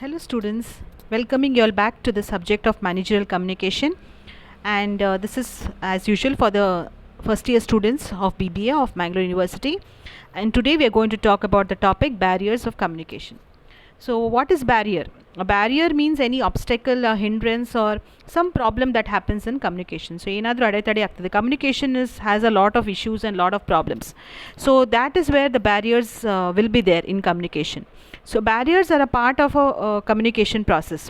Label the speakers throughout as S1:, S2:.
S1: Hello students, welcoming you all back to the subject of managerial communication, and this is as usual for the first year students of BBA of Mangalore University, and today we are going to talk about the topic barriers of communication. So what is barrier? A barrier means any obstacle, a hindrance or some problem that happens in communication. So ಏನಾದರೂ ಅಡೆತಡೆ ಆಗ್ತದೆ. Communication has a lot of issues and lot of problems. So that is where the barriers will be there in communication. So barriers are a part of a communication process.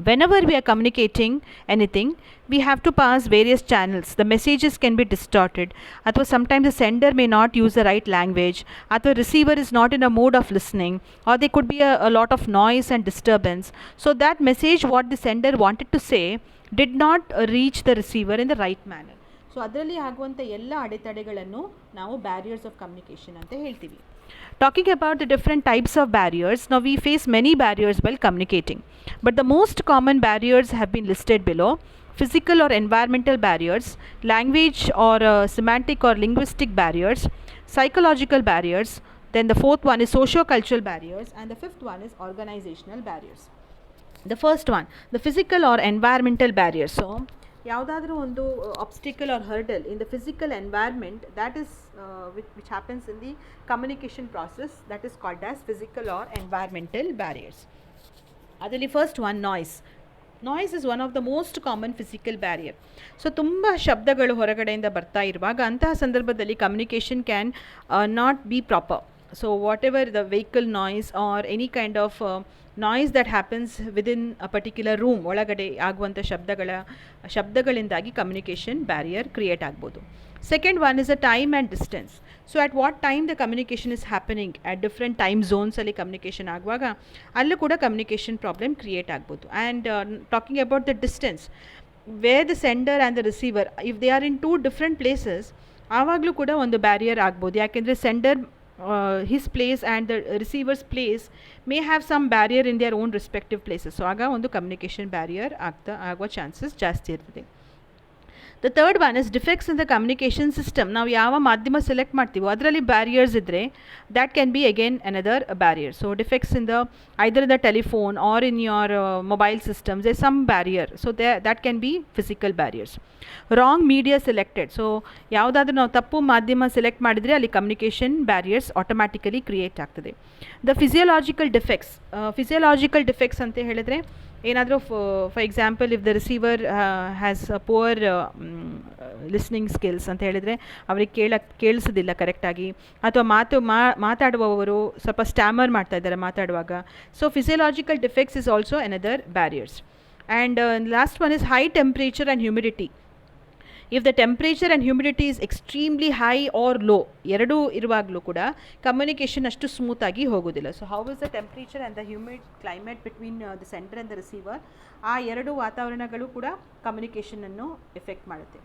S1: Whenever we are communicating anything, we have to pass various channels. The messages can be distorted, or sometimes the sender may not use the right language, or the receiver is not in a mood of listening, or there could be a lot of noise and disturbance. So that message what the sender wanted to say did not reach the receiver in the right manner. So ಅದರಲ್ಲಿ ಆಗುವಂಥ ಎಲ್ಲ ಅಡೆತಡೆಗಳನ್ನು ನಾವು barriers of communication ಅಂತ ಹೇಳ್ತೀವಿ. Talking about the different types of barriers, now we face many barriers while communicating. But the most common barriers have been listed below: physical or environmental barriers, language or semantic or linguistic barriers, psychological barriers, then the fourth one is socio-cultural barriers, and the fifth one is organizational barriers. The first one, the physical or environmental barriers. So ಯಾವುದಾದ್ರೂ ಒಂದು obstacle or hurdle in the physical environment that is which happens in the communication process that is called as physical or environmental barriers. ಅದರಲ್ಲಿ first one noise is one of the most common physical barrier. So ತುಂಬ ಶಬ್ದಗಳು ಹೊರಗಡೆಯಿಂದ ಬರ್ತಾ ಇರುವಾಗ ಅಂತಹ ಸಂದರ್ಭದಲ್ಲಿ communication can not be proper. So whatever the vehicle noise or any kind of noise that happens within a particular room ಒಳಗಡೆ ಆಗುವಂಥ ಶಬ್ದಗಳಿಂದಾಗಿ ಕಮ್ಯುನಿಕೇಷನ್ ಬ್ಯಾರಿಯರ್ ಕ್ರಿಯೇಟ್ ಆಗ್ಬೋದು. Second one is a time and distance. So at what time the communication is happening at different time ಝೋನ್ಸಲ್ಲಿ communication ಆಗುವಾಗ ಅಲ್ಲೂ ಕೂಡ communication problem create ಆಗ್ಬೋದು. And talking about the distance, where the sender and the receiver if they are in two different places, ಆವಾಗಲೂ ಕೂಡ ಒಂದು barrier ಆಗ್ಬೋದು. ಯಾಕೆಂದರೆ sender his place and the receiver's place may have some barrier in their own respective places. So ಆಗ ಒಂದು communication barrier ಆಗುವ chances ಜಾಸ್ತಿ ಇರ್ತದೆ. The third one is defects in the communication system. ನಾವು ಯಾವ ಮಾಧ್ಯಮ ಸೆಲೆಕ್ಟ್ ಮಾಡ್ತೀವೋ ಅದರಲ್ಲಿ ಬ್ಯಾರಿಯರ್ಸ್ ಇದ್ದರೆ that can be again another barrier. So defects in the either the telephone or in your mobile systems they some barrier. So that can be physical barriers. Wrong media selected. So ಯಾವುದಾದ್ರೂ ನಾವು ತಪ್ಪು ಮಾಧ್ಯಮ select ಮಾಡಿದರೆ ಅಲ್ಲಿ communication barriers automatically create ಆಗ್ತದೆ. The physiological defects ಅಂತ ಹೇಳಿದ್ರೆ ಏನಾದರೂ for example if the receiver has poor listening skills ಅಂತ ಹೇಳಿದರೆ ಅವ್ರಿಗೆ ಕೇಳಿಸೋದಿಲ್ಲ ಕರೆಕ್ಟಾಗಿ, ಅಥವಾ ಮಾತಾಡುವವರು ಸ್ವಲ್ಪ ಸ್ಟ್ಯಾಮರ್ ಮಾಡ್ತಾ ಇದ್ದಾರೆ ಮಾತಾಡುವಾಗ. So physiological defects is also another barriers. And last one is high temperature and humidity. If the temperature and humidity is extremely high or low, ಎರಡೂ ಇರುವಾಗಲೂ ಕೂಡ ಕಮ್ಯುನಿಕೇಷನ್ ಅಷ್ಟು ಸ್ಮೂತಾಗಿ ಹೋಗೋದಿಲ್ಲ. So how is the temperature and the humid climate between the sender and the receiver, ಆ ಎರಡು ವಾತಾವರಣಗಳು ಕೂಡ ಕಮ್ಯುನಿಕೇಷನನ್ನು ಎಫೆಕ್ಟ್ ಮಾಡುತ್ತೆ.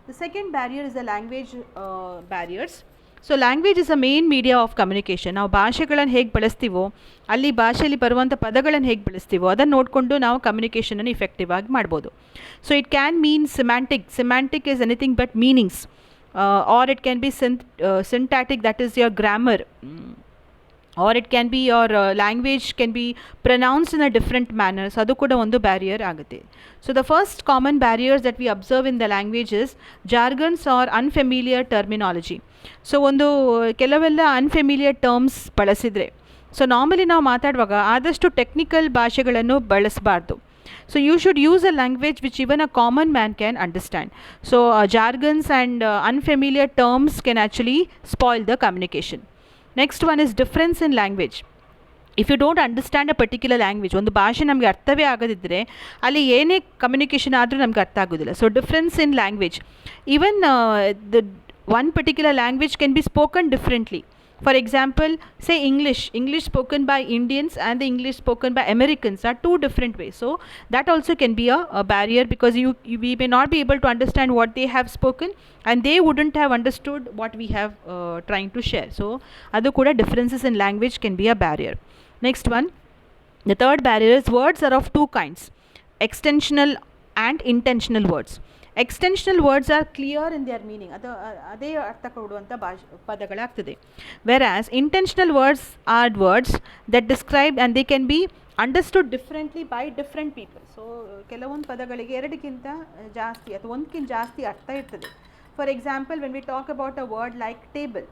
S1: The second barrier is the language barriers. So language is a main media of communication. ನಾವು ಭಾಷೆಗಳನ್ನು ಹೇಗೆ ಬಳಸ್ತೀವೋ, ಅಲ್ಲಿ ಭಾಷೆಯಲ್ಲಿ ಬರುವಂಥ ಪದಗಳನ್ನು ಹೇಗೆ ಬಳಸ್ತೀವೋ ಅದನ್ನು ನೋಡಿಕೊಂಡು ನಾವು ಕಮ್ಯುನಿಕೇಷನನ್ನು ಇಫೆಕ್ಟಿವ್ ಆಗಿ ಮಾಡ್ಬೋದು. So it can mean semantic is anything but meanings, or it can be syntactic, that is your grammar, or it can be your language can be pronounced in a different manner. So adu kuda ಒಂದು barrier ಆಗುತ್ತೆ. So the first common barriers that we observe in the language is jargons or unfamiliar terminology. So ಒಂದು ಕೆಲವೆಲ್ಲ unfamiliar terms ಬಳಸಿದರೆ, so normally ನಾವು ಮಾತಾಡುವಾಗ ಆದಷ್ಟು technical ಭಾಷೆಗಳನ್ನು ಬಳಸಬಾರ್ದು. So you should use a language which even a common man can understand. So jargons and unfamiliar terms can actually spoil the communication. Next one is difference in language. If you don't understand a particular language, ಒಂದು ಭಾಷೆ ನಮಗೆ ಅರ್ಥವೇ ಆಗದಿದ್ದರೆ ಅಲ್ಲಿ ಏನೇ communication ಆದರೂ ನಮ್ಗೆ ಅರ್ಥ ಆಗೋದಿಲ್ಲ. So difference in language, even the one particular language can be spoken differently. For example, say English spoken by Indians and the English spoken by Americans are two different ways. So that also can be a barrier, because we may not be able to understand what they have spoken and they wouldn't have understood what we have trying to share. So adu kuda differences in language can be a barrier. Next one, the third barrier is words are of two kinds: extensional and intentional words. Extensional words are clear in their meaning, ಅದೇ ಅರ್ಥ ಕೊಡುವಂಥ ಪದಗಳಾಗ್ತದೆ. Whereas intentional words are words that describe and they can be understood differently by different people. So ಕೆಲವೊಂದು ಪದಗಳಿಗೆ ಎರಡಕ್ಕಿಂತ ಜಾಸ್ತಿ ಅಥವಾ ಒಂದಕ್ಕಿಂತ ಜಾಸ್ತಿ ಅರ್ಥ ಇರ್ತದೆ. For example, when we talk about a word like table,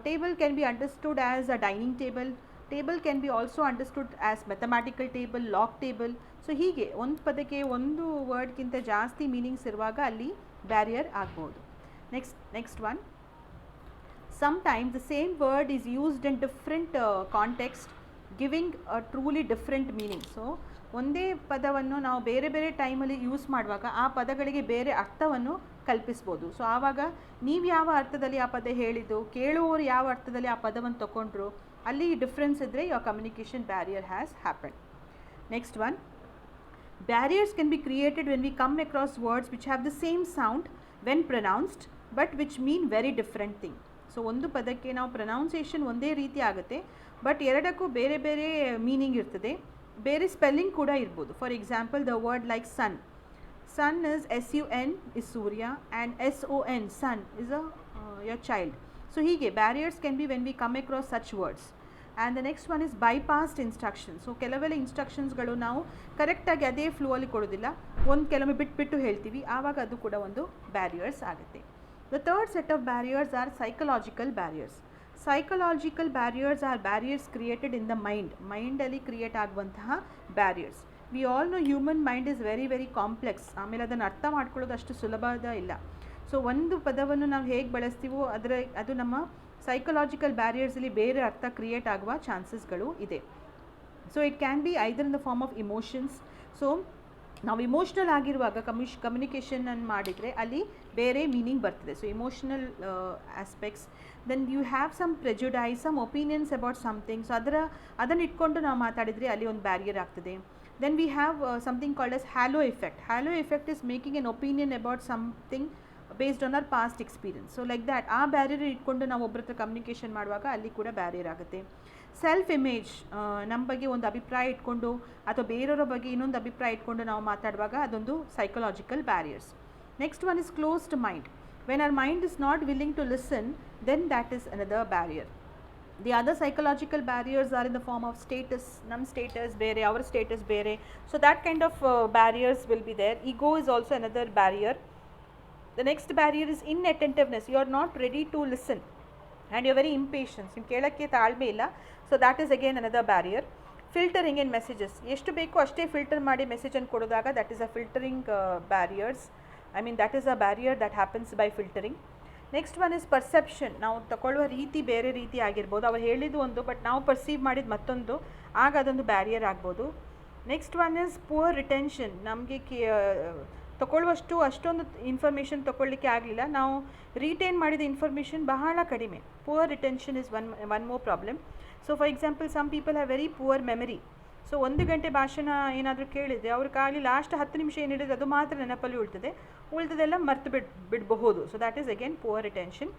S1: table can be understood as a dining table. Table can be also understood as mathematical table, log table. So ಹೀಗೆ ಒಂದು ಪದಕ್ಕೆ ಒಂದು ವರ್ಡ್ಗಿಂತ ಜಾಸ್ತಿ ಮೀನಿಂಗ್ಸ್ ಇರುವಾಗ ಅಲ್ಲಿ ಬ್ಯಾರಿಯರ್ ಆಗ್ಬೋದು. Next one, sometimes the same word is used in different context, giving a truly different meaning. So ಒಂದೇ ಪದವನ್ನು ನಾವು ಬೇರೆ ಬೇರೆ ಟೈಮಲ್ಲಿ ಯೂಸ್ ಮಾಡುವಾಗ ಆ ಪದಗಳಿಗೆ ಬೇರೆ ಅರ್ಥವನ್ನು ಕಲ್ಪಿಸ್ಬೋದು. ಸೊ ಆವಾಗ ನೀವು ಯಾವ ಅರ್ಥದಲ್ಲಿ ಆ ಪದ ಹೇಳಿದ್ದು, ಕೇಳುವವರು ಯಾವ ಅರ್ಥದಲ್ಲಿ ಆ ಪದವನ್ನು ತಗೊಂಡ್ರು, ಅಲ್ಲಿ ಡಿಫ್ರೆನ್ಸ್ ಇದ್ದರೆ your communication barrier has happened. Next one, barriers can be created when we come across words which have the same sound when pronounced but which mean very different thing. So ಒಂದು ಪದಕ್ಕೆ ನಾವು pronunciation ಒಂದೇ ರೀತಿ ಆಗುತ್ತೆ, but ಎರಡಕ್ಕೂ ಬೇರೆ ಬೇರೆ meaning ಇರ್ತದೆ, ಬೇರೆ ಸ್ಪೆಲ್ಲಿಂಗ್ ಕೂಡ ಇರ್ಬೋದು. For example, the word like sun, sun is sun is Surya, and son son is your child. So hige barriers can be when we come across such words. And the next one is bypassed instructions. So ಕೆಲವೆಲ್ಲ ಇನ್ಸ್ಟ್ರಕ್ಷನ್ಸ್ಗಳು ನಾವು ಕರೆಕ್ಟಾಗಿ ಅದೇ flow ಅಲ್ಲಿ ಕೊಡೋದಿಲ್ಲ, ಒಂದು ಕೆಲವೊಮ್ಮೆ ಬಿಟ್ಟು ಹೇಳ್ತೀವಿ, ಆವಾಗ ಅದು ಕೂಡ ಒಂದು ಬ್ಯಾರಿಯರ್ಸ್ ಆಗುತ್ತೆ. The third set of barriers are psychological barriers. Psychological barriers are barriers created in the mind ಅಲ್ಲಿ ಕ್ರಿಯೇಟ್ ಆಗುವಂತಹ barriers. We all know human mind is very very complex. ಆಮೇಲೆ ಅದನ್ನು ಅರ್ಥ ಮಾಡ್ಕೊಳ್ಳೋದು ಅಷ್ಟು ಸುಲಭದ ಇಲ್ಲ. ಸೊ ಒಂದು ಪದವನ್ನು ನಾವು ಹೇಗೆ ಬಳಸ್ತೀವೋ ಅದು ನಮ್ಮ ಸೈಕಲಾಜಿಕಲ್ ಬ್ಯಾರಿಯರ್ಸಲ್ಲಿ ಬೇರೆ ಅರ್ಥ ಕ್ರಿಯೇಟ್ ಆಗುವ ಚಾನ್ಸಸ್ಗಳು ಇದೆ. So it can be either in the form of emotions. So ನಾವು ಇಮೋಷ್ನಲ್ ಆಗಿರುವಾಗ ಕಮ್ಯುನಿಕೇಷನನ್ನು ಮಾಡಿದರೆ ಅಲ್ಲಿ ಬೇರೆ ಮೀನಿಂಗ್ ಬರ್ತದೆ. So emotional aspects. Then you have some prejudices, some opinions about something. So ಅದನ್ನು ಇಟ್ಕೊಂಡು ನಾವು ಮಾತಾಡಿದರೆ ಅಲ್ಲಿ ಒಂದು ಬ್ಯಾರಿಯರ್ ಆಗ್ತದೆ. Then we have something called as halo effect. Halo effect is making an opinion about something based on our past experience. So like that, ಆ barrier ಇಟ್ಕೊಂಡು ನಾವು ಒಬ್ಬರ ಹತ್ರ ಕಮ್ಯುನಿಕೇಷನ್ ಮಾಡುವಾಗ ಅಲ್ಲಿ ಕೂಡ ಬ್ಯಾರಿಯರ್ ಆಗುತ್ತೆ. ಸೆಲ್ಫ್ ಇಮೇಜ್, ನಮ್ಮ ಬಗ್ಗೆ ಒಂದು ಅಭಿಪ್ರಾಯ ಇಟ್ಕೊಂಡು ಅಥವಾ ಬೇರೆಯವರ ಬಗ್ಗೆ ಇನ್ನೊಂದು ಅಭಿಪ್ರಾಯ ಇಟ್ಕೊಂಡು ನಾವು ಮಾತಾಡುವಾಗ ಅದೊಂದು psychological barriers. Next one is closed mind. When our mind is not willing to listen, then that is another barrier. The other psychological barriers are in the form of status. Nam status bere, our status bere. So that kind of barriers will be there. Ego is also another barrier. The next barrier is inattentiveness. You are not ready to listen and you are very impatient. Nim kelakke taalme illa. So that is again another barrier. Filtering in messages. Eshtu beku ashte filter ಮಾಡಿ message ಅನ್ನು ಕೊಡೋದಾಗ that is a filtering barriers. I mean that is a barrier that happens by filtering. Next one is perception. ನಾವು ತಗೊಳ್ಳುವ ರೀತಿ ಬೇರೆ ರೀತಿ ಆಗಿರ್ಬೋದು, ಅವ್ರು ಹೇಳಿದ್ದು ಒಂದು ಬಟ್ ನಾವು ಪರ್ಸೀವ್ ಮಾಡಿದ್ದು ಮತ್ತೊಂದು, ಆಗ ಅದೊಂದು ಬ್ಯಾರಿಯರ್ ಆಗ್ಬೋದು. Next one is poor retention. ನಮಗೆ ಅಷ್ಟೊಂದು ಇನ್ಫಾರ್ಮೇಷನ್ ತೊಗೊಳ್ಳಿಕ್ಕೆ ಆಗಲಿಲ್ಲ, ನಾವು ರಿಟೈನ್ ಮಾಡಿದ ಇನ್ಫಾರ್ಮೇಷನ್ ಬಹಳ ಕಡಿಮೆ. Poor retention is one more problem. So for example, some people have very poor memory. So 1 ಗಂಟೆ ಭಾಷಣ ಏನಾದರೂ ಕೇಳಿದರೆ ಅವ್ರಿಗಾಗಲಿ ಲಾಸ್ಟ್ 10 ನಿಮಿಷ ಏನು ಹೇಳಿದ್ರೆ ಅದು ಮಾತ್ರ ನೆನಪಲ್ಲಿ ಉಳಿದದೆಲ್ಲ ಮರ್ತು ಬಿಡಬಹುದು. So that is again poor retention.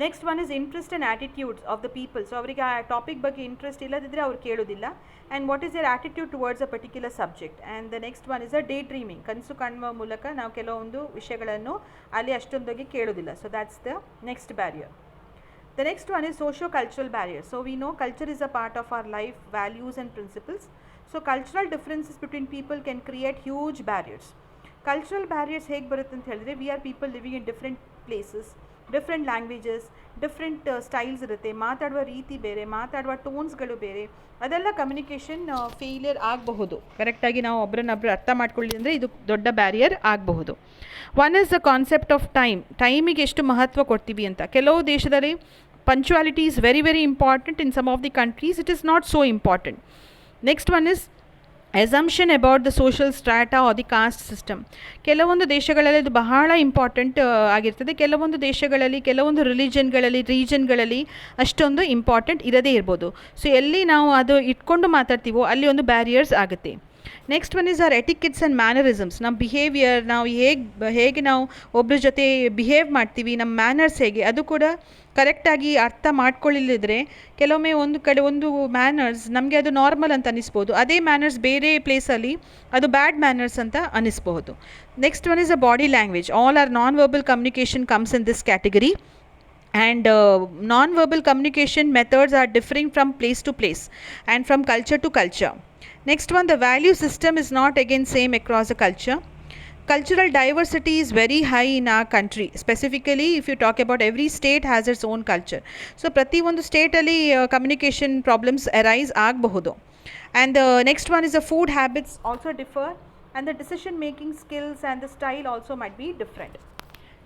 S1: Next one is interest and attitudes of the people. So ಅವರಿಗೆ ಆ ಟಾಪಿಕ್ ಬಗ್ಗೆ ಇಂಟ್ರೆಸ್ಟ್ ಇಲ್ಲದಿದ್ದರೆ ಅವ್ರು ಕೇಳೋದಿಲ್ಲ. And what is your attitude towards a particular subject. And the next one is a daydreaming. ಕನಸು ಕಾಣುವ ಮೂಲಕ ನಾವು ಕೆಲವೊಂದು ವಿಷಯಗಳನ್ನು ಅಲ್ಲಿ ಅಷ್ಟೊಂದಾಗಿ ಕೇಳೋದಿಲ್ಲ. So that's the next barrier. The next one is socio-cultural barriers. So we know culture is a part of our life, values and principles. So cultural differences between people can create huge barriers. Cultural barriers ಹೇಗೆ ಬರುತ್ತೆ ಅಂತ ಹೇಳಿದ್ರೆ, we are people living in different places, different languages, different styles ಇರುತ್ತೆ, ಮಾತಾಡುವ ರೀತಿ ಬೇರೆ, ಮಾತಾಡುವ ಟೋನ್ಸ್ಗಳು ಬೇರೆ, ಅದೆಲ್ಲ ಕಮ್ಯುನಿಕೇಷನ್ ಫೇಲಿಯರ್ ಆಗಬಹುದು. ಕರೆಕ್ಟಾಗಿ ನಾವು ಒಬ್ಬರನ್ನೊಬ್ಬರು ಅರ್ಥ ಮಾಡ್ಕೊಳ್ಳಿ ಅಂದರೆ ಇದು ದೊಡ್ಡ ಬ್ಯಾರಿಯರ್ ಆಗಬಹುದು. One is the concept of time. ಟೈಮಿಗೆ ಎಷ್ಟು ಮಹತ್ವ ಕೊಡ್ತೀವಿ ಅಂತ. ಕೆಲವು ದೇಶದಲ್ಲಿ punctuality is very very important. In some of the countries it is not so important. Next one is assumption about the social strata or the caste system. ಕೆಲವೊಂದು ದೇಶಗಳಲ್ಲಿ ಇದು ಬಹಳ ಇಂಪಾರ್ಟೆಂಟ್ ಆಗಿರ್ತದೆ, ಕೆಲವೊಂದು ದೇಶಗಳಲ್ಲಿ ಕೆಲವೊಂದು ರೀಜನ್ಗಳಲ್ಲಿ ಅಷ್ಟೊಂದು ಇಂಪಾರ್ಟೆಂಟ್ ಇರದೇ ಇರ್ಬೋದು. ಸೊ ಎಲ್ಲಿ ನಾವು ಅದು ಇಟ್ಕೊಂಡು ಮಾತಾಡ್ತೀವೋ ಅಲ್ಲಿ ಒಂದು ಬ್ಯಾರಿಯರ್ಸ್ ಆಗುತ್ತೆ. Next one is or etiquettes and mannerisms. ನಮ್ಮ ಬಿಹೇವಿಯರ್, ನಾವು ಹೇಗೆ ನಾವು ಒಬ್ಬರ ಜೊತೆ ಬಿಹೇವ್ ಮಾಡ್ತೀವಿ, ನಮ್ಮ ಮ್ಯಾನರ್ಸ್ ಹೇಗೆ, ಅದು ಕೂಡ ಕರೆಕ್ಟಾಗಿ ಅರ್ಥ ಮಾಡ್ಕೊಳ್ಳಿಲ್ಲದ್ರೆ ಕೆಲವೊಮ್ಮೆ ಒಂದು ಕಡೆ ಒಂದು ಮ್ಯಾನರ್ಸ್ ನಮಗೆ ಅದು ನಾರ್ಮಲ್ ಅಂತ ಅನಿಸ್ಬೋದು, ಅದೇ ಮ್ಯಾನರ್ಸ್ ಬೇರೆ ಪ್ಲೇಸಲ್ಲಿ ಅದು ಬ್ಯಾಡ್ ಮ್ಯಾನರ್ಸ್ ಅಂತ ಅನಿಸ್ಬಹುದು. Next one is a body language. All are non verbal communication comes in this category. and non-verbal communication methods are differing from place to place and from culture to culture. Next one, the value system is not again same across the culture. Cultural diversity is very high in our country. Specifically, if you talk about, every state has its own culture. So ಪ್ರತಿ ಒಂದು ಸ್ಟೇಟಲ್ಲಿ communication problems arise ಆಗಬಹುದು. And the next one is the food habits also differ, and the decision making skills and the style also might be different.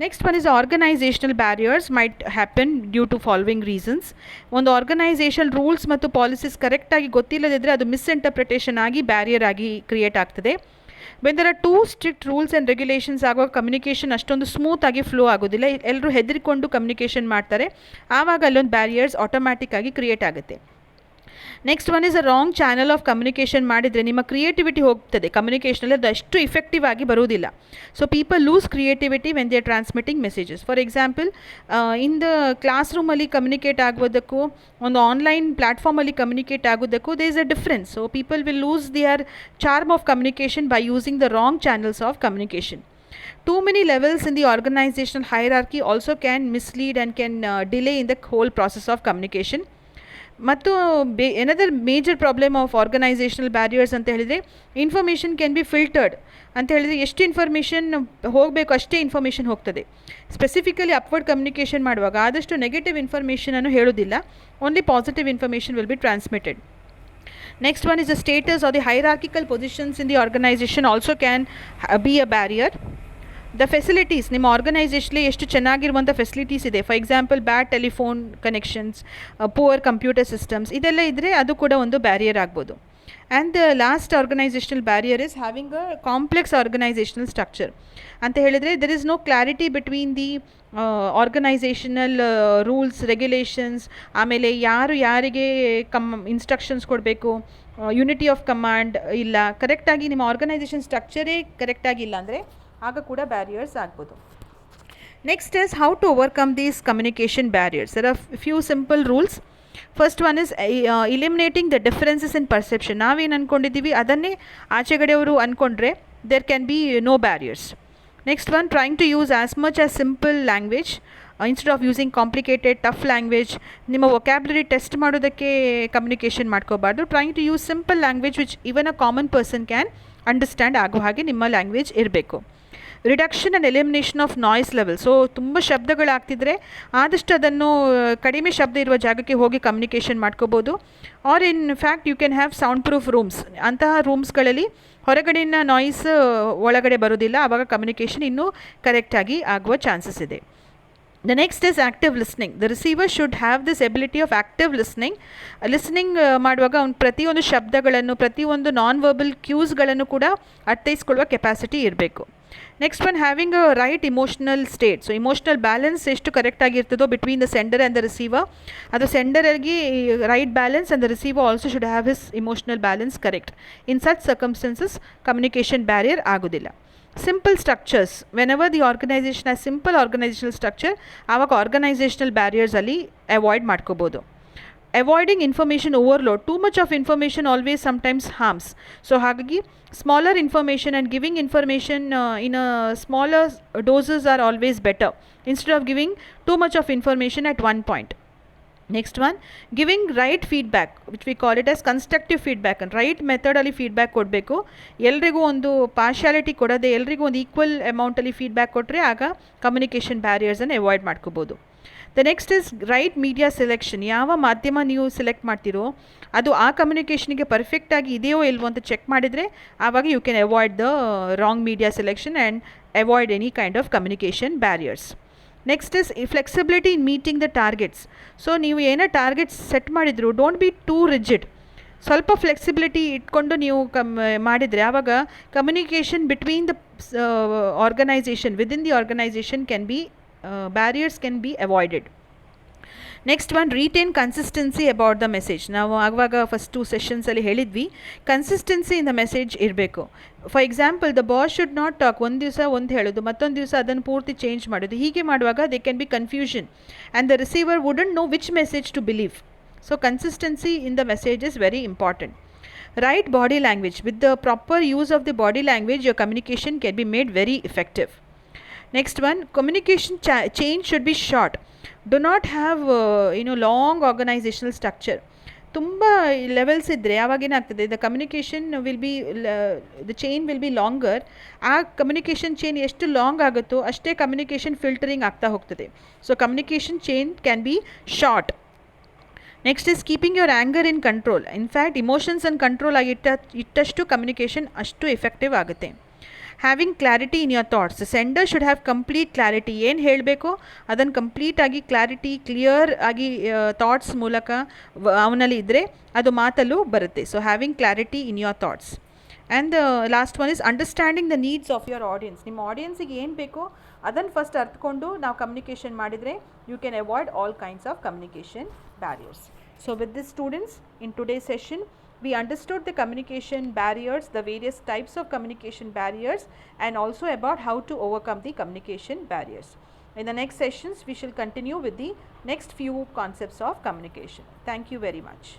S1: Next one is the organizational barriers might happen due to following reasons. ಒಂದು organisation rules ಮತ್ತು policies ಕರೆಕ್ಟಾಗಿ ಗೊತ್ತಿಲ್ಲದಿದ್ದರೆ ಅದು misinterpretation ಆಗಿ barrier ಆಗಿ create ಆಗ್ತದೆ. When there are too strict rules and regulations ಆಗುವಾಗ communication ಅಷ್ಟೊಂದು ಸ್ಮೂತಾಗಿ ಫ್ಲೋ ಆಗೋದಿಲ್ಲ, ಎಲ್ಲರೂ ಹೆದರಿಕೊಂಡು ಕಮ್ಯುನಿಕೇಷನ್ ಮಾಡ್ತಾರೆ, ಆವಾಗ ಅಲ್ಲೊಂದು ಬ್ಯಾರಿಯರ್ಸ್ ಆಟೋಮ್ಯಾಟಿಕ್ ಆಗಿ ಕ್ರಿಯೇಟ್ ಆಗುತ್ತೆ. Next one is a wrong channel of communication ಮಾಡಿದರೆ ನಿಮ್ಮ ಕ್ರಿಯೇಟಿವಿಟಿ ಹೋಗ್ತದೆ, ಕಮ್ಯುನಿಕೇಷನಲ್ಲಿ ಅದು ಅಷ್ಟು ಇಫೆಕ್ಟಿವ್ ಆಗಿ ಬರುವುದಿಲ್ಲ. So people lose creativity when they are transmitting messages. For example, in the class ರೂಮಲ್ಲಿ ಕಮ್ಯುನಿಕೇಟ್ ಆಗೋದಕ್ಕೂ ಒಂದು ಆನ್ಲೈನ್ ಪ್ಲ್ಯಾಟ್ಫಾರ್ಮಲ್ಲಿ ಕಮ್ಯುನಿಕೇಟ್ ಆಗೋದಕ್ಕೂ there is a difference. So people will lose their charm of communication by using the wrong channels of communication. Too many levels in the organizational hierarchy also can mislead and can delay in the whole process of communication. ಮತ್ತು another major problem of organisational barriers ಅಂತ ಹೇಳಿದರೆ, information can be filtered ಅಂತ ಹೇಳಿದರೆ ಎಷ್ಟು information ಹೋಗಬೇಕು ಅಷ್ಟೇ information ಹೋಗ್ತದೆ. Specifically upward communication ಮಾಡುವಾಗ ಆದಷ್ಟು ನೆಗೆಟಿವ್ ಇನ್ಫಾರ್ಮೇಷನನ್ನು ಹೇಳೋದಿಲ್ಲ, only positive information will be transmitted. Next one is the status or the hierarchical positions in the organization also can be a barrier. The facilities, ನಿಮ್ಮ ಆರ್ಗನೈಸೇಷನ್ಲಿ ಎಷ್ಟು ಚೆನ್ನಾಗಿರುವಂಥ ಫೆಸಿಲಿಟೀಸ್ ಇದೆ, for example bad telephone connections, poor computer systems, ಇದೆಲ್ಲ ಇದ್ದರೆ ಅದು ಕೂಡ ಒಂದು ಬ್ಯಾರಿಯರ್ ಆಗ್ಬೋದು. And the last organisational barrier is having a complex organisational structure ಅಂತ ಹೇಳಿದರೆ, there is no clarity between the organisational rules regulations, ಆಮೇಲೆ ಯಾರು ಯಾರಿಗೆ ಇನ್ಸ್ಟ್ರಕ್ಷನ್ಸ್ ಕೊಡಬೇಕು, ಯೂನಿಟಿ ಆಫ್ ಕಮಾಂಡ್ ಇಲ್ಲ, ಕರೆಕ್ಟಾಗಿ ನಿಮ್ಮ ಆರ್ಗನೈಸೇಷನ್ ಸ್ಟ್ರಕ್ಚರೇ ಕರೆಕ್ಟಾಗಿಲ್ಲ ಅಂದರೆ ಆಗ ಕೂಡ ಬ್ಯಾರಿಯರ್ಸ್ ಆಗ್ಬೋದು. Next is how to overcome these communication barriers. There are few simple rules. First one is eliminating the differences in perception. ನಾವೇನು ಅಂದ್ಕೊಂಡಿದ್ದೀವಿ ಅದನ್ನೇ ಆಚೆಗಡೆಯವರು ಅಂದ್ಕೊಂಡ್ರೆ there can be no barriers. Next one, trying to use as much as simple language instead of using complicated tough language. ನಿಮ್ಮ vocabulary test ಮಾಡೋದಕ್ಕೆ communication ಮಾಡ್ಕೋಬಾರ್ದು. Trying to use simple language which even a common person can understand ಆಗೋ ಹಾಗೆ ನಿಮ್ಮ language ಇರಬೇಕು. Reduction and elimination of noise level. So ತುಂಬ ಶಬ್ದಗಳಾಗ್ತಿದ್ರೆ ಆದಷ್ಟು ಅದನ್ನು ಕಡಿಮೆ ಶಬ್ದ ಇರುವ ಜಾಗಕ್ಕೆ ಹೋಗಿ ಕಮ್ಯುನಿಕೇಷನ್ ಮಾಡ್ಕೋಬೋದು. Or in fact you can have soundproof rooms. ಅಂತಹ ರೂಮ್ಸ್ಗಳಲ್ಲಿ ಹೊರಗಡೆಯ ನಾಯ್ಸ್ ಒಳಗಡೆ ಬರೋದಿಲ್ಲ, ಆವಾಗ ಕಮ್ಯುನಿಕೇಷನ್ ಇನ್ನೂ ಕರೆಕ್ಟಾಗಿ ಆಗುವ ಚಾನ್ಸಸ್ ಇದೆ. The next is active listening. The receiver should have this ability of active listening. Listening ಮಾಡುವಾಗ ಅವ್ನು ಪ್ರತಿಯೊಂದು ಶಬ್ದಗಳನ್ನು, ಪ್ರತಿಯೊಂದು ನಾನ್ ವರ್ಬಲ್ ಕ್ಯೂಸ್ಗಳನ್ನು ಕೂಡ ಅರ್ಥೈಸ್ಕೊಳ್ಳುವ ಕೆಪಾಸಿಟಿ ಇರಬೇಕು. Next one, having a right emotional state. So emotional balance ಎಷ್ಟು ಕರೆಕ್ಟಾಗಿರ್ತದೋ between the sender and the receiver, ಅದು ಸೆಂಡರ್ಗೆ right balance and the receiver also should have his emotional balance correct. In such circumstances communication barrier ಆಗೋದಿಲ್ಲ. Simple structures. Whenever the organisation as simple organisational structure, ಆವಾಗ organisational ಬ್ಯಾರಿಯರ್ಸಲ್ಲಿ avoid ಮಾಡ್ಕೋಬೋದು. Avoiding information overload. Too much of information always sometimes harms. So ಹಾಗಾಗಿ smaller information and giving information in a smaller doses are always better instead of giving too much of information at one point. Next one, giving right feedback which we call it as constructive feedback. Right ಮೆಥಡಲ್ಲಿ feedback ಕೊಡಬೇಕು. ಎಲ್ರಿಗೂ ಒಂದು partiality ಕೊಡೋದೆ, ಎಲ್ರಿಗೂ ಒಂದು equal ಅಮೌಂಟಲ್ಲಿ feedback ಕೊಟ್ಟರೆ ಆಗ communication ಬ್ಯಾರಿಯರ್ಸನ್ನು avoid ಮಾಡ್ಕೋಬೋದು. The next is right media selection. ಯಾವ ಮಾಧ್ಯಮ ನೀವು ಸೆಲೆಕ್ಟ್ ಮಾಡ್ತೀರೋ ಅದು ಆ ಕಮ್ಯುನಿಕೇಷನ್ಗೆ ಪರ್ಫೆಕ್ಟಾಗಿ ಇದೆಯೋ ಇಲ್ವೋ ಅಂತ ಚೆಕ್ ಮಾಡಿದರೆ ಆವಾಗ you can avoid the wrong media selection and avoid any kind of communication barriers. Next is flexibility in meeting the targets. So ನೀವು ಏನೋ ಟಾರ್ಗೆಟ್ಸ್ ಸೆಟ್ ಮಾಡಿದ್ರು, ಡೋಂಟ್ ಬಿ ಟೂ ರಿಜಿಡ್. ಸ್ವಲ್ಪ ಫ್ಲೆಕ್ಸಿಬಿಲಿಟಿ ಇಟ್ಕೊಂಡು ನೀವು ಮಾಡಿದರೆ ಆವಾಗ communication between the organisation, within the organisation can be barriers can be avoided. Next one, retain consistency about the message. ನಾವು ಆಗುವಾಗ ಫಸ್ಟ್ 2 ಸೆಷನ್ಸಲ್ಲಿ ಹೇಳಿದ್ವಿ ಕನ್ಸಿಸ್ಟೆನ್ಸಿ ಇನ್ ದ ಮೆಸೇಜ್ ಇರಬೇಕು. For example, the boss should not talk. ಒಂದು ದಿವಸ ಒಂದು ಹೇಳೋದು, ಮತ್ತೊಂದು ದಿವಸ ಅದನ್ನು ಪೂರ್ತಿ ಚೇಂಜ್ ಮಾಡೋದು. ಹೀಗೆ ಮಾಡುವಾಗ they can be confusion and the receiver wouldn't know which message to believe. So consistency in the message is very important. Right body language. With the proper use of the body language, your communication can be made very effective. Next one, communication chain should be short. Do not have long organisational structure. ತುಂಬ levels ಇದ್ದರೆ ಆವಾಗೇನಾಗ್ತದೆ, the communication will be the chain will be longer. ಆ communication chain ಎಷ್ಟು long ಆಗುತ್ತೋ ಅಷ್ಟೇ communication filtering ಆಗ್ತಾ ಹೋಗ್ತದೆ. So communication chain can be short. Next is keeping your anger in control. In fact ಇಮೋಷನ್ಸನ್ನು ಕಂಟ್ರೋಲ್ ಆಗಿ ಇಟ್ಟಷ್ಟು ಕಮ್ಯುನಿಕೇಷನ್ ಅಷ್ಟು ಎಫೆಕ್ಟಿವ್ ಆಗುತ್ತೆ. Having clarity in your thoughts. Sender should have complete clarity. ಏನು ಹೇಳಬೇಕೋ ಅದನ್ನು ಕಂಪ್ಲೀಟಾಗಿ ಕ್ಲಾರಿಟಿ ಕ್ಲಿಯರ್ ಆಗಿ ಥಾಟ್ಸ್ ಮೂಲಕ ಅವನಲ್ಲಿ ಇದ್ದರೆ ಅದು ಮಾತಲ್ಲೂ ಬರುತ್ತೆ. So having clarity in your thoughts. And last one is understanding the needs of your audience. ನಿಮ್ಮ ಆಡಿಯನ್ಸಿಗೆ ಏನು ಬೇಕೋ ಅದನ್ನು ಫಸ್ಟ್ ಅರ್ಥಕೊಂಡು ನಾವು ಕಮ್ಯುನಿಕೇಷನ್ ಮಾಡಿದರೆ you can avoid all kinds of communication barriers. So with this students, in today's session we understood the communication barriers, the various types of communication barriers, and also about how to overcome the communication barriers. In the next sessions we shall continue with the next few concepts of communication. Thank you very much.